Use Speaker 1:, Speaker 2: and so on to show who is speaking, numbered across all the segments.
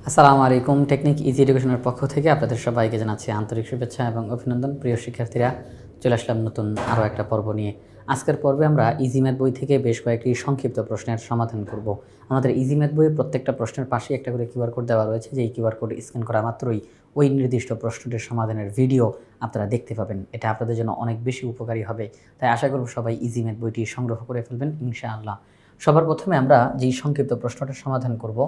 Speaker 1: আসসালামু আলাইকুম। Technique easy এডুকেশনের পক্ষ থেকে আপনাদের সবাইকে জানাচ্ছি আন্তরিক শুভেচ্ছা এবং অভিনন্দন। প্রিয় শিক্ষার্থীরা, চলে আসলাম নতুন আরও একটা পর্ব নিয়ে। আজকের পর্বে আমরা ইজি ম্যাথ বই থেকে বেশ কয়েকটি সংক্ষিপ্ত প্রশ্নের সমাধান করব। আমাদের ইজি ম্যাথ বইয়ে প্রত্যেকটা প্রশ্নের পাশে একটা করে কিউআর কোড দেওয়া রয়েছে, যে এই কিউআর কোড স্ক্যান করা মাত্রই ওই নির্দিষ্ট প্রশ্নটির সমাধানের ভিডিও আপনারা দেখতে পাবেন। এটা আপনাদের জন্য অনেক বেশি উপকারী হবে, তাই আশা করব সবাই ইজি ম্যাথ বইটি সংগ্রহ করে ফেলবেন ইনশাআল্লাহ। সবার প্রথমে আমরা যেই সংক্ষিপ্ত প্রশ্নটার সমাধান করব,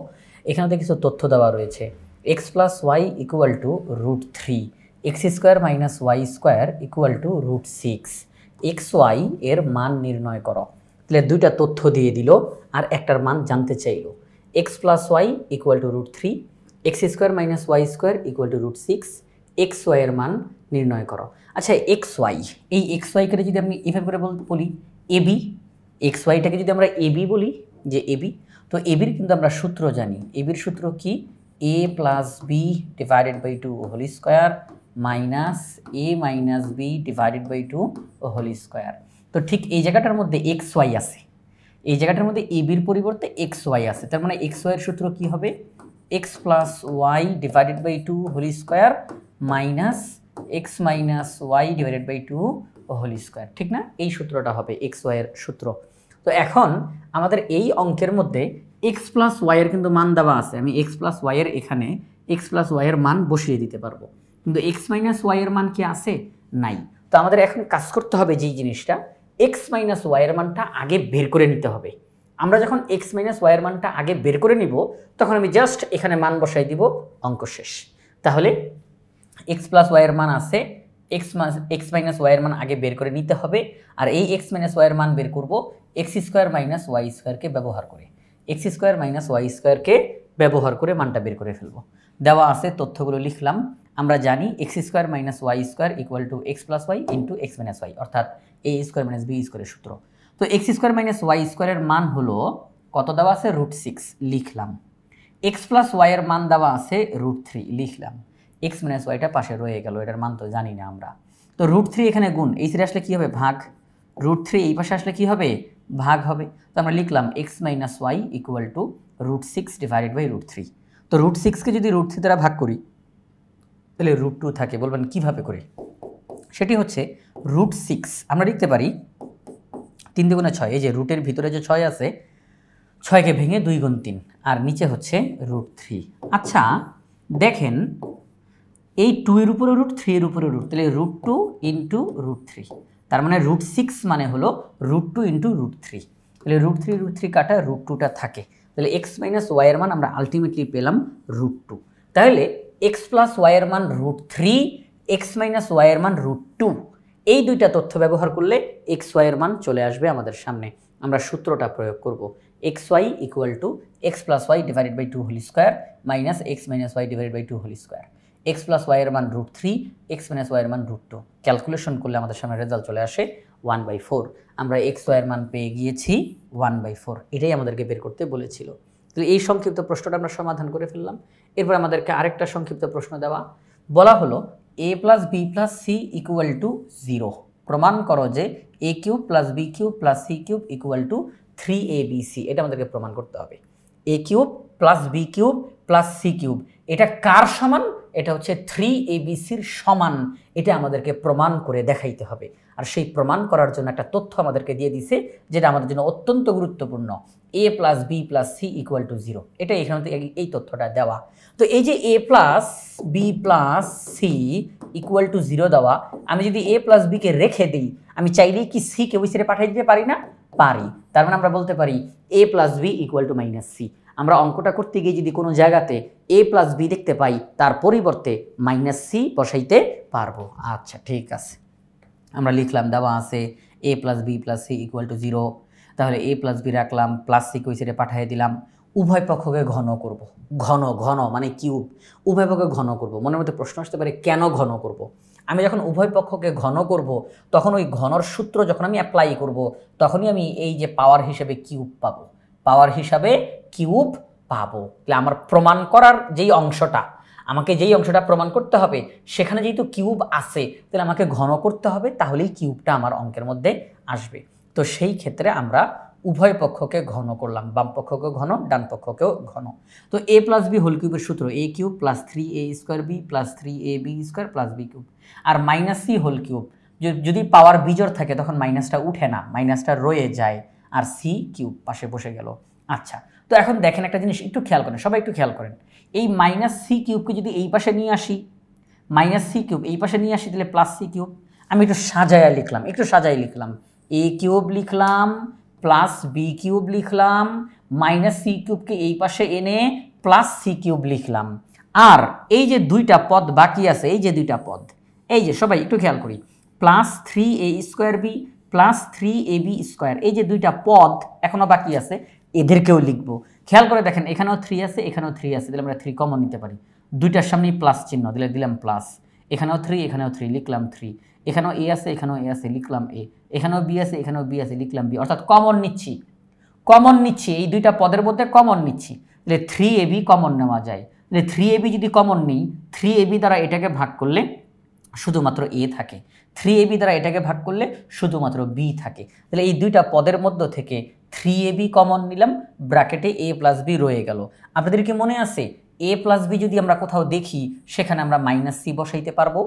Speaker 1: এখানে কিছু তথ্য দেওয়া রয়েছে। X plus Y equal to √3, X square minus Y square equal to √6, X Y এর মান নির্ণয় করো। তাহলে দুইটা তথ্য দিয়ে দিল আর একটার মান জানতে চাইল। X plus Y equal to √3, X square minus Y square equal to √6, X Y এর মান নির্ণয় করো। আচ্ছা, এক্স ওয়াই, এই এক্স ওয়াইকে যদি আমি এভাবে করে বলি এবি, এক্স ওয়াইটাকে যদি আমরা এবি বলি, যে এবি, তো এবির কিন্তু আমরা সূত্র জানি। এবির সূত্র কি? a plus B divided by 2 whole square minus a minus B divided by 2 whole square. তো ঠিক এই জায়গাটার মধ্যে এক্স ওয়াই আছে, এই জায়গাটার মধ্যে এবির পরিবর্তে এক্স ওয়াই আছে। তার মানে এক্স ওয়াইয়ের সূত্র কি হবে? X plus Y divided by 2 whole square minus X minus Y divided by 2 whole square. ঠিক না? এই সূত্রটা হবে এক্স ওয়াইয়ের সূত্র। তো এখন আমাদের এই অঙ্কের মধ্যে এক্স প্লাস ওয়াইয়ের কিন্তু মান দেওয়া আছে। আমি এক্স প্লাস ওয়াইয়ের এখানে এক্স প্লাস ওয়াইয়ের মান বসিয়ে দিতে পারবো, কিন্তু এক্স মাইনাস ওয়াইয়ের মান কি আছে? নাই। তো আমাদের এখন কাজ করতে হবে যেই জিনিসটা, এক্স মাইনাস ওয়াইয়ের মানটা আগে বের করে নিতে হবে। আমরা যখন এক্স মাইনাস ওয়াইয়ের মানটা আগে বের করে নিব, তখন আমি জাস্ট এখানে মান বসাই দিব, অঙ্ক শেষ। তাহলে এক্স প্লাস ওয়াইয়ের মান আছে, এক্স মাইনাস ওয়াইয়ের মান আগে বের করে নিতে হবে। আর এই এক্স মাইনাস ওয়াইয়ের মান বের করব এক্স স্কোয়ার মাইনাস ওয়াই স্কোয়ারকে ব্যবহার করে। এক্স স্কোয়ার মাইনাস ওয়াই স্কোয়ারকে ব্যবহার করে মানটা বের করে ফেলবো। দেওয়া আছে, তথ্যগুলো লিখলাম। আমরা জানি X square minus Y square equal to X plus Y into X minus Y, অর্থাৎ এ স্কোয়ার মাইনাস বি স্কোয়ারের সূত্র। তো এক্স স্কোয়ার মাইনাস ওয়াই স্কোয়ারের মান হলো কত? দেওয়া আছে √6, লিখলাম। এক্স প্লাস ওয়াইয়ের মান দেওয়া আছে √3, লিখলাম। এক্স মাইনাস ওয়াইটা পাশে রয়ে গেল, এটার মান তো জানি না আমরা। তো √3 এখানে গুণ, এই সাইডে আসলে কী হবে? ভাগ। √3 এই পাশে আসলে কী হবে? ভাগ হবে। তো আমরা লিখলাম X minus Y equal to √6 divided by √3। তো √6কে যদি √3 দ্বারা ভাগ করি, তাহলে √2 থাকে। বলবেন কিভাবে করে? সেটি হচ্ছে √6 আমরা লিখতে পারি 3 × 6, এই যে রুটের ভিতরে যে 6 আছে, 6কে ভেঙে 2 × 3, আর নিচে হচ্ছে √3। আচ্ছা দেখেন, এই 2 এর উপরে √3 এর উপরে √, তাহলে √2 ইন্টু √3, তার মানে √6 মানে হলো √2 ইন্টু √3। তাহলে √3 কাটা √2টা থাকে। তাহলে এক্স মাইনাস ওয়াইয়ের মান আমরা আলটিমেটলি পেলাম √2। তাহলে এক্স প্লাস ওয়াইয়ের মান √3, এক্স মাইনাস ওয়াইয়ের মান √2। এই দুইটা তথ্য ব্যবহার করলে এক্স ওয়াইয়ের মান চলে আসবে আমাদের সামনে। আমরা সূত্রটা প্রয়োগ করব। X Y equal to X plus Y divided by 2 whole square minus X minus Y divided by 2 whole square. X plus ওয়াইয়ের মান √3, এক্স মাইনাস ওয়াইয়ের মান √2। ক্যালকুলেশন করলে আমাদের সামনে রেজাল্ট চলে আসে 1/4। আমরা এক্স ওয়াইয়ের মান পেয়ে গিয়েছি 1/4। এটাই আমাদেরকে বের করতে বলেছিল। তো এই সংক্ষিপ্ত প্রশ্নটা আমরা সমাধান করে ফেললাম। এরপর আমাদেরকে আরেকটা সংক্ষিপ্ত প্রশ্ন বলা হলো a plus B plus C equal to 0। প্রমাণ করো যে a cube plus B cube plus C cube equal to 3abc। এটা আমাদেরকে প্রমাণ করতে হবে। a cube plus B cube plus C cube, এটা কার সমান? এটা হচ্ছে 3abcর সমান। এটা আমাদেরকে প্রমাণ করে দেখাইতে হবে। আর সেই প্রমাণ করার জন্য একটা তথ্য আমাদেরকে দিয়ে দিছে, যেটা আমাদের জন্য অত্যন্ত গুরুত্বপূর্ণ। a plus B plus C equal to 0, এটা এখান থেকে এই তথ্যটা দেওয়া। তো এই যে a plus B plus C equal to 0 দেওয়া, আমি যদি a প্লাস বিকে রেখে দিই, আমি চাইলেই কি সিকে ওই সাইডে পাঠিয়ে দিতে পারি না? পারি। তার মানে আমরা বলতে পারি a plus B equal to minus C. আমরা অঙ্কটা করতে গিয়ে যদি কোনো জায়গাতে a প্লাস বি দেখতে পাই, তার পরিবর্তে মাইনাস সি বসাইতে পারবো। আচ্ছা ঠিক আছে, আমরা লিখলাম, দেওয়া আছে a plus B plus C equal to 0। তাহলে a প্লাস বি রাখলাম, প্লাস সি ওই সাইডে পাঠিয়ে দিলাম। উভয় পক্ষকে ঘন করব। ঘন ঘন মানে কিউব, উভয় পক্ষকে ঘন করব। মনের মধ্যে প্রশ্ন আসতে পারে কেন ঘন করব? আমি যখন উভয় পক্ষকে ঘন করব, তখন ওই ঘনর সূত্র যখন আমি অ্যাপ্লাই করব, তখনই আমি এই যে পাওয়ার হিসাবে কিউব পাবো, পাওয়ার হিসাবে কিউব পাবো। তাহলে আমার প্রমাণ করার যেই অংশটা, আমাকে যেই অংশটা প্রমাণ করতে হবে, সেখানে যেহেতু কিউব আছে, তাহলে আমাকে ঘন করতে হবে, তাহলেই কিউবটা আমার অঙ্কের মধ্যে আসবে। তো সেই ক্ষেত্রে আমরা উভয় পক্ষকে ঘন করলাম, বাম পক্ষকে ঘন, ডান পক্ষকেও ঘন। তো a প্লাস বি হোল কিউবের সূত্র a cube plus 3a square B plus 3ab square plus B cube, আর মাইনাস সি হোল কিউব, যদি পাওয়ার বিজোড় থাকে তখন মাইনাসটা উঠে না, মাইনাসটা রয়ে যায়, আর সি কিউব পাশে বসে গেল। আচ্ছা, তো এখন দেখেন একটা জিনিস একটু খেয়াল করেন, সবাই একটু খেয়াল করেন, এই মাইনাস সি কিউবকে যদি এই পাশে নিয়ে আসি, মাইনাস সি কিউব এই পাশে নিয়ে আসি, তাহলে প্লাস সি কিউব। আমি একটু সাজায় লিখলাম, এ কিউব লিখলাম প্লাস বি কিউব লিখলাম, মাইনাস সি কিউবকে এই পাশে এনে প্লাস সি কিউব লিখলাম। আর এই যে দুইটা পদ বাকি আছে, এই যে দুইটা পদ, এই যে সবাই একটু খেয়াল করি, plus 3a square B plus 3ab square, এই যে দুইটা পদ এখনো বাকি আছে, এদেরকেও লিখব। খেয়াল করে দেখেন, এখানেও 3 আছে, এখানেও 3 আছে, তাহলে আমরা 3 কমন নিতে পারি, দুইটার সামনেই প্লাস চিহ্ন দিলে দিলাম প্লাস, এখানেও 3 এখানেও 3 লিখলাম 3, এখানেও এ আছে এখানেও এ আছে লিখলাম এ, এখানেও বি আছে এখানেও বি আছে লিখলাম বি, অর্থাৎ কমন নিচ্ছি, এই দুইটা পদের মধ্যে কমন নিচ্ছি, তাহলে 3ab কমন নেওয়া যায়। তাহলে 3ab যদি কমন নিই, 3ab দ্বারা এটাকে ভাগ করলে শুধুমাত্র এ থাকে, 3ab দ্বারা এটাকে ভাগ করলে শুধুমাত্র বি থাকে। তাহলে এই দুইটা পদের মধ্য থেকে 3ab কমন নিলাম, ব্র্যাকেটে a প্লাস বি রয়ে গেল। আপনাদের কি মনে আছে, a প্লাস বি যদি আমরা কোথাও দেখি সেখানে আমরা মাইনাস সি বসাইতে পারবো,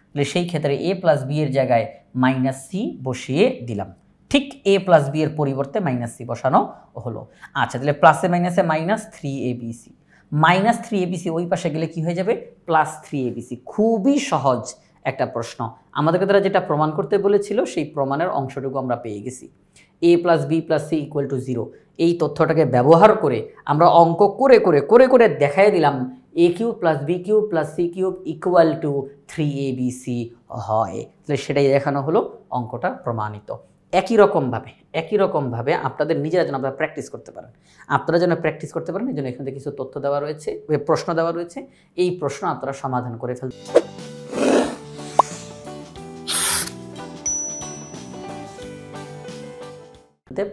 Speaker 1: তাহলে সেই ক্ষেত্রে a প্লাস বি এর জায়গায় মাইনাস সি বসিয়ে দিলাম, ঠিক a প্লাস বি এর পরিবর্তে মাইনাস সি বসানো হলো। আচ্ছা, তাহলে প্লাসে মাইনাসে মাইনাস 3abc, মাইনাস 3abc ওই পাশে গেলে কি হয়ে যাবে, প্লাস 3abc। খুবই সহজ একটা প্রশ্ন, আমাদেরকে তারা যেটা প্রমাণ করতে বলেছিল সেই প্রমাণের অংশটুকু আমরা পেয়ে গেছি। a plus B plus C equal to 0, এই তথ্যটাকে ব্যবহার করে আমরা অঙ্ক করে দেখাই দিলাম a cube plus B cube plus C cube equal to 3abc হয়। তাহলে সেটাই দেখানো হলো, অঙ্কটা প্রমাণিত। একই রকমভাবে আপনাদের নিজেরা যেন আপনারা প্র্যাকটিস করতে পারেন, এই জন্য এখানে কিছু তথ্য দেওয়া রয়েছে, প্রশ্ন দেওয়া রয়েছে, এই প্রশ্ন আপনারা সমাধান করে ফেলতে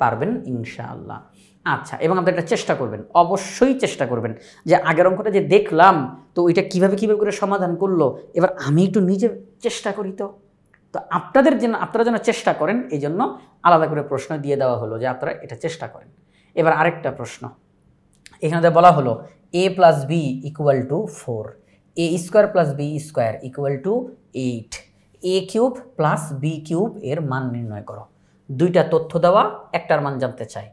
Speaker 1: পারবেন ইনশাআল্লাহ। আচ্ছা, এবং আপনারা একটা চেষ্টা করবেন, অবশ্যই চেষ্টা করবেন যে আগের অঙ্কটা যে দেখলাম তো ওইটা কিভাবে করে সমাধান করলো, এবার আমি একটু নিজে চেষ্টা করি। তো আপনারা যেন চেষ্টা করেন, এই জন্য আলাদা করে প্রশ্ন দিয়ে দেওয়া হলো যে আপনারা এটা চেষ্টা করেন। এবার আরেকটা প্রশ্ন এখানে বলা হলো a plus B equal to 4, a square plus B square equal to 8, a cube plus B cube এর মান নির্ণয় করো। দুইটা তথ্য দেওয়া, একটার মান জানতে চাই।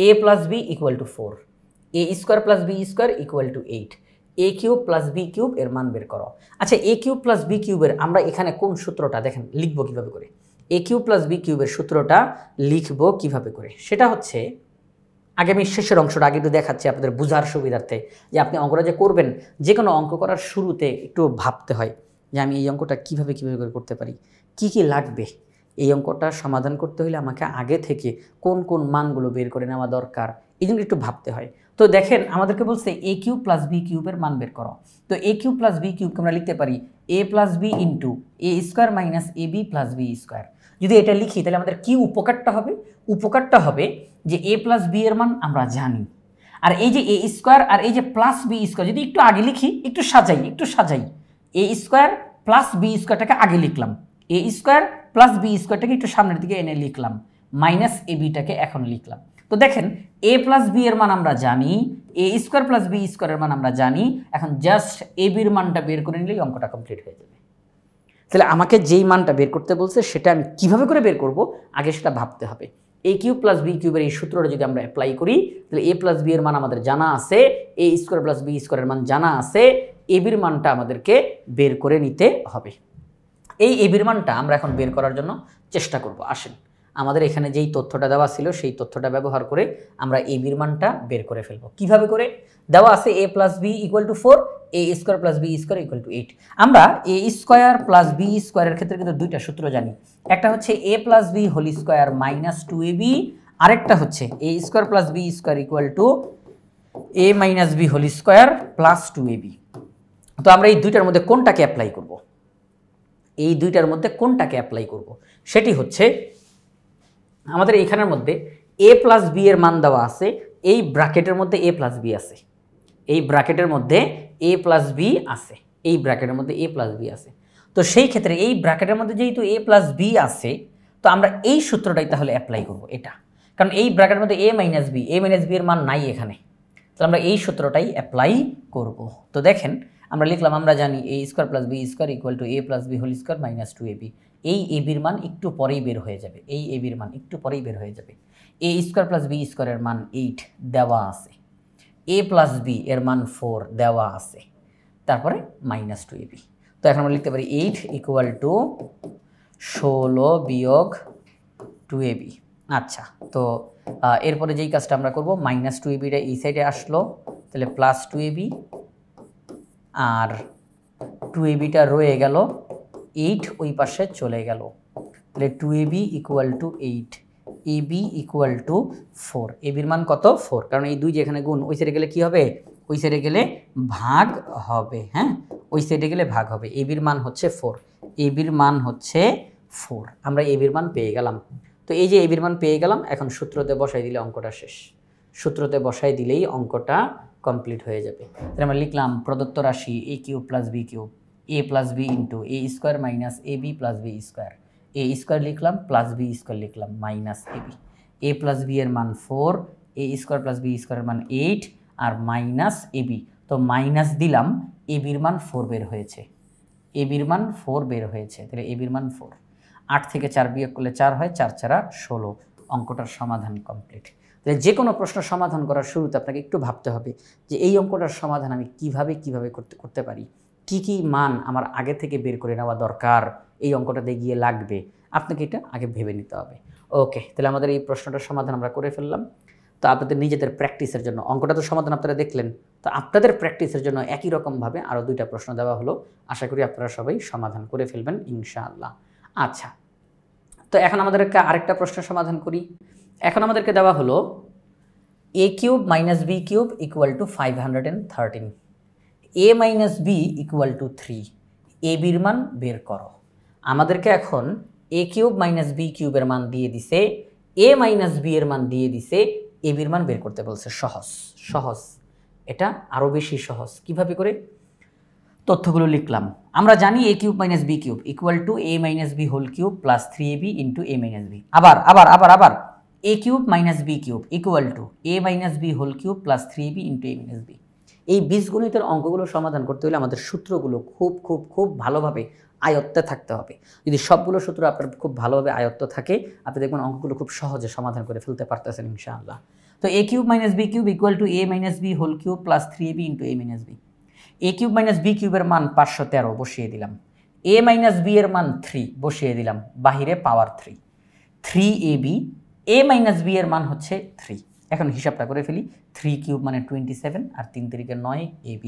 Speaker 1: a plus B equal to 4, a square plus B square equal to 8, a cube plus B cube এর মান বের করো। আচ্ছা, a কিউব প্লাস বি কিউবের আমরা এখানে কোন সূত্রটা দেখেন লিখবো কিভাবে করে, a কিউব প্লাস বি কিউবের সূত্রটা লিখবো কিভাবে করে, সেটা হচ্ছে, আগে আমি শেষের অংশটা আগে একটু দেখাচ্ছি আপনাদের বোঝার সুবিধার্থে, যে আপনি অঙ্কটা যে করবেন, যে কোনো অঙ্ক করার শুরুতে একটু ভাবতে হয় যে আমি এই অঙ্কটা কিভাবে করে করতে পারি, কি লাগবে, এই অঙ্কটা সমাধান করতে হলে আমাকে আগে থেকে কোন কোন মানগুলো বের করে নেওয়া দরকার, এই জন্য একটু ভাবতে হয়। তো দেখেন আমাদেরকে বলছে a কিউব প্লাস বি কিউবের মান বের করো। তো a কিউব প্লাস বি কিউবকে আমরা লিখতে পারি a plus B into a square minus A B plus B square. যদি এটা লিখি তাহলে আমাদের কি উপকারটা হবে যে a প্লাস বি এর মান আমরা জানি, আর এই যে a স্কোয়ার আর এই যে প্লাস বি স্কোয়ার যদি একটু আগে লিখি, একটু সাজাই a স্কোয়ার প্লাস বি স্কোয়ারটাকে আগে লিখলাম, a স্কোয়ার প্লাস বি স্কোয়ারটাকে একটু সামনের দিকে এনে লিখলাম, মাইনাস এ বিটাকে এখন লিখলাম। তো দেখেন a প্লাস বি এর মান আমরা জানি, a স্কোয়ার প্লাস বি স্কোয়ারের মান আমরা জানি, এখন জাস্ট এ বির মানটা বের করে নিলেই অঙ্কটা কমপ্লিট হয়ে যাবে। তাহলে আমাকে যেই মানটা বের করতে বলছে সেটা আমি কিভাবে করে বের করব আগে সেটা ভাবতে হবে। a কিউব প্লাস বি কিউবের এই সূত্রটা যদি আমরা অ্যাপ্লাই করি, তাহলে a প্লাস বি এর মান আমাদের জানা আছে, a স্কোয়ার প্লাস বি স্কোয়ারের মান জানা আছে, এ বির মানটা আমাদেরকে বের করে নিতে হবে। এই এ বির মানটা আমরা এখন বের করার জন্য চেষ্টা করব। আসেন, আমাদের এখানে যেই তথ্যটা দেওয়া ছিল সেই তথ্যটা ব্যবহার করে আমরা এ বির মানটা বের করে ফেলবো। কিভাবে করে দেওয়া আছে a plus B equal to 4, a square plus B square equal to 8। আমরা a স্কোয়ার প্লাস বি স্কোয়ারের ক্ষেত্রে কিন্তু দুইটা সূত্র জানি, একটা হচ্ছে a plus B whole square minus 2ab, আরেকটা হচ্ছে a square plus B square equal to a minus B whole square plus 2ab। তো আমরা এই দুইটার মধ্যে কোনটাকে অ্যাপ্লাই করব, সেটি হচ্ছে আমাদের এইখানের মধ্যে a প্লাস বি এর মান দেওয়া আছে, এই ব্র্যাকেটের মধ্যে a প্লাস বি আছে, তো সেই ক্ষেত্রে এই ব্র্যাকেটের মধ্যে যেহেতু a প্লাস বি আছে, তো আমরা এই সূত্রটাই তাহলে অ্যাপ্লাই করব। এটা কারণ এই ব্র্যাকেটের মধ্যে এ মাইনাস বি এর মান নাই এখানে, তাহলে আমরা এই সূত্রটাই অ্যাপ্লাই করব। তো দেখেন আমরা লিখলাম, আমরা জানি a square plus B square equal to a plus B whole square minus 2ab। এই এবির মান একটু পরেই বের হয়ে যাবে, এই এবির মান একটু পরেই বের হয়ে যাবে। এ স্কোয়ার প্লাস বি স্কোয়ারের মান 8 দেওয়া আছে, এ প্লাস বি এর মান 4 দেওয়া আছে, তারপরে মাইনাস 2ab। তো এখন আমরা লিখতে পারি 8 ইকুয়াল টু 16 বিয়োগ 2ab। আচ্ছা, তো এরপরে যেই কাজটা আমরা করব, মাইনাস 2abটা এই সাইডে আসলো, তাহলে প্লাস 2ab, আর 2abটা রয়ে গেল, 8 ওই পাশে চলে গেল, তাহলে 2ab equal to 8, ab equal to 4। এবির মান কত? 4, কারণ এই 2 যেখানে গুণ, ওই সাইডে গেলে কি হবে? ওই সাইডে গেলে ভাগ হবে। হ্যাঁ, ওই সাইডে গেলে ভাগ হবে। এবির মান হচ্ছে 4, এবির মান হচ্ছে 4। আমরা এবির মান পেয়ে গেলাম। তো এই যে এবির মান পেয়ে গেলাম, এখন সূত্রতে বসাই দিলে অঙ্কটা শেষ। সূত্রতে বসাই দিলেই অঙ্কটা কমপ্লিট হয়ে যাবে। তাহলে আমরা লিখলাম প্রদত্ত রাশি এ cube plus B cube, A plus B into A square minus A B plus B square, A square লিখলাম প্লাস বি স্কোয়ার লিখলাম minus A B. A plus B এর মান 4, এ স্কোয়ার প্লাস বি স্কোয়ারের মান 8, আর মাইনাস এ বি। তো minus দিলাম, এ বির মান 4 বের হয়েছে, এ বির মান 4 বের হয়েছে, তাহলে এ বির মান 4। 8 থেকে 4 বিয়োগ করলে 4 হয়, 4 4 16। অঙ্কটার সমাধান কমপ্লিট। তাহলে যে কোনো প্রশ্ন সমাধান করার শুরুতে আপনাকে একটু ভাবতে হবে যে এই অঙ্কটার সমাধান আমি কিভাবে করতে পারি, কি মান আমার আগে থেকে বের করে নেওয়া দরকার, এই অঙ্কটাতে গিয়ে লাগবে, আপনাকে এটা আগে ভেবে নিতে হবে। ওকে, তাহলে আমাদের এই প্রশ্নটার সমাধান আমরা করে ফেললাম। তো আপনাদের নিজেদের প্র্যাকটিসের জন্য অঙ্কটা তো সমাধান আপনারা দেখলেন, তো আপনাদের প্র্যাকটিসের জন্য একই রকমভাবে আরও 2টা প্রশ্ন দেওয়া হলো। আশা করি আপনারা সবাই সমাধান করে ফেলবেন ইনশাআল্লাহ। আচ্ছা, তো এখন আমাদেরকে আরেকটা প্রশ্ন সমাধান করি। এখন আমাদেরকে দেওয়া হলো a cube minus b cube equal to 513, a minus b equal to 3, a বির মান বের করো। আমাদেরকে এখন এ কিউব মাইনাস বি কিউবের মান দিয়ে দিছে, এ মাইনাস বি এর মান দিয়ে দিছে, এ বির মান বের করতে বলছে। সহজ, এটা আরও বেশি সহজ। কিভাবে করে? তথ্যগুলো লিখলাম। আমরা জানি a cube minus b cube equal to a minus B whole cube plus 3ab into a minus b. আবার a cube minus b cube equal to a minus B whole cube plus 3ab into a minus b. এই বীজগণিতের অঙ্কগুলো সমাধান করতে হলে আমাদের সূত্রগুলো খুব ভালোভাবে আয়ত্তে থাকতে হবে। যদি সবগুলো সূত্র আপনার খুব ভালোভাবে আয়ত্ত থাকে, আপনি দেখবেন অঙ্কগুলো খুব সহজে সমাধান করে ফেলতে পারতেছেন ইনশাআল্লাহ। তো a cube minus b cube equal to a minus B whole cube plus 3ab into a minus b. A cube minus b কিউবের মান 513 বসিয়ে দিলাম, এ মাইনাস বি এর মান 3 বসিয়ে দিলাম, বাহিরে পাওয়ার 3, 3ab, এ মাইনাস বি এর মান হচ্ছে 3। এখন হিসাবটা করে ফেলি, 3 কিউব মানে 27, আর 3 3 9 ab।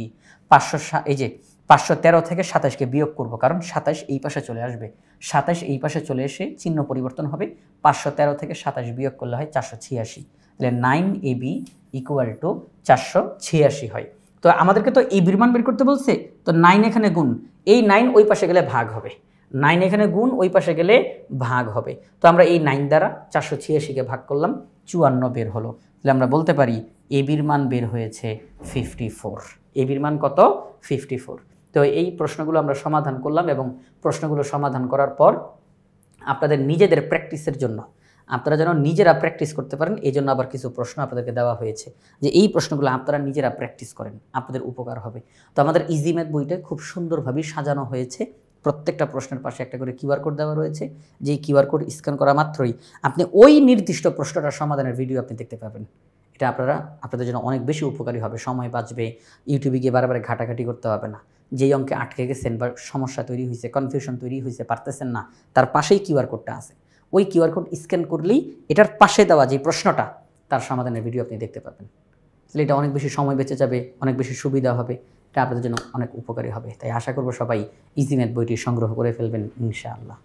Speaker 1: 500, এই যে 513 থেকে 27কে বিয়োগ করব, কারণ 27 এই পাশে চলে আসবে, 27 এই পাশে চলে এসে চিহ্ন পরিবর্তন হবে। 513 থেকে 27 বিয়োগ করলে হয় 486, তাহলে 9ab ইকুয়াল টু 486 হয়। তো আমাদেরকে তো এই বির মান বের করতে বলছে, তো 9 এখানে গুণ, এই 9 ওই পাশে গেলে ভাগ হবে, 9 এখানে গুণ, ওই পাশে গেলে ভাগ হবে। তো আমরা এই 9 দ্বারা 486কে ভাগ করলাম, 54 বের হলো। তাহলে আমরা বলতে পারি এ বির মান বের হয়েছে 54। এ বির মান কত? 54। তো এই প্রশ্নগুলো আমরা সমাধান করলাম, এবং প্রশ্নগুলো সমাধান করার পর আপনাদের নিজেদের প্র্যাকটিসের জন্য, আপনারা যেন নিজেরা প্র্যাকটিস করতে পারেন, এই জন্য আবার কিছু প্রশ্ন আপনাদেরকে দেওয়া হয়েছে, যে এই প্রশ্নগুলো আপনারা নিজেরা প্র্যাকটিস করেন, আপনাদের উপকার হবে। তো আমাদের ইজি ম্যাথ বইটা খুব সুন্দরভাবে সাজানো হয়েছে। প্রত্যেকটা প্রশ্নের পাশে একটা করে কিউআর কোড দেওয়া রয়েছে, যেই কিউআর কোড স্ক্যান করা মাত্রই আপনি ওই নির্দিষ্ট প্রশ্নটার সমাধানের ভিডিও আপনি দেখতে পাবেন। এটা আপনাদের জন্য অনেক বেশি উপকারী হবে, সময় বাঁচবে, ইউটিউবে গিয়ে বারবার ঘাটাঘাটি করতে হবে না। যেই অঙ্কে আটকে গেছেন বা সমস্যা তৈরি হয়েছে, কনফিউশন তৈরি হয়েছে, পারতেছেন না, তার পাশেই কিউআর কোডটা আছে। ওই কিউআর কোড স্ক্যান করলেই এটার পাশে দেওয়া যে প্রশ্নটা, তার সমাধানের ভিডিও আপনি দেখতে পাবেন। তাহলে এটা অনেক বেশি সময় বেঁচে যাবে, অনেক বেশি সুবিধা হবে, এটা আপনাদের জন্য অনেক উপকারী হবে। তাই আশা করব সবাই ইজি ম্যাথ বইটি সংগ্রহ করে ফেলবেন ইনশাআল্লাহ।